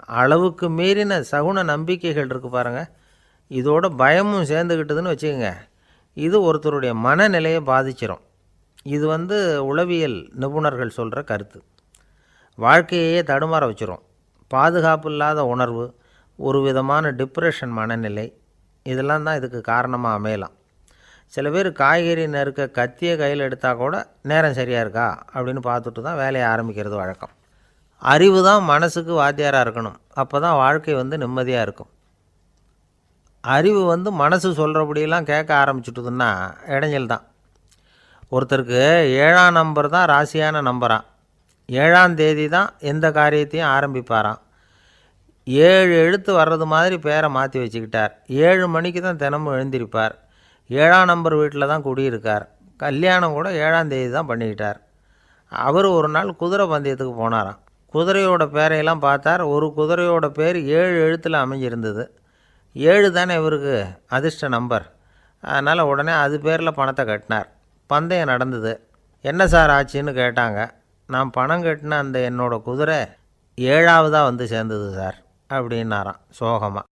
அளவுக்கு மீறின சகுன நம்பிக்கைகள் இருக்குது பாருங்கள், இதோட பயமும் சேர்ந்துக்கிட்டதுன்னு வச்சுக்கோங்க, இது ஒருத்தருடைய மனநிலையை பாதிச்சிடும். இது உளவியல் நிபுணர்கள் சொல்கிற கருத்து. வாழ்க்கையே தடுமாற வச்சிரும். பாதுகாப்பு இல்லாத உணர்வு, ஒரு விதமான டிப்ரெஷன் மனநிலை, இதெல்லாம் தான் இதுக்கு காரணமாக அமையலாம். சில பேர் காய்கறி நறுக்க கத்தியை கையில் எடுத்தால் கூட நேரம் சரியாக இருக்கா அப்படின்னு பார்த்துட்டு தான் வேலையை ஆரம்பிக்கிறது வழக்கம். அறிவு தான் மனசுக்கு வாத்தியாராக இருக்கணும். அப்போ தான் வாழ்க்கை நிம்மதியாக இருக்கும். அறிவு மனசு சொல்கிறபடியெல்லாம் கேட்க ஆரம்பிச்சுட்டுதுன்னா இடைஞ்சல் தான். ஒருத்தருக்கு 7ஆம் நம்பர் தான் ராசியான நம்பரான். 7ஆம் தேதி தான் எந்த காரியத்தையும் ஆரம்பிப்பாராம். 7 எழுத்து வர்றது மாதிரி பேரை மாற்றி வச்சுக்கிட்டார். 7 மணிக்கு தான் தினமும் எழுந்திருப்பார். 7ஆம் நம்பர் வீட்டில் தான் குடியிருக்கார். கல்யாணம் கூட 7ஆம் தேதி தான் பண்ணிக்கிட்டார். அவர் ஒரு நாள் குதிரை பந்தயத்துக்கு போனாராம். குதிரையோட பேரையெல்லாம் பார்த்தார். ஒரு குதிரையோட பேர் 7 எழுத்தில் அமைஞ்சிருந்தது. 7 தானே இவருக்கு அதிர்ஷ்ட நம்பர். அதனால் உடனே அது பேரில் பணத்தை கட்டினார். பந்தயம் நடந்தது. என்ன சார் ஆச்சுன்னு கேட்டாங்க. நான் பணம் கட்டின அந்த என்னோடய குதிரை 7ஆவதாக சேர்ந்தது சார் அப்படின்னாராம் சோகமாக.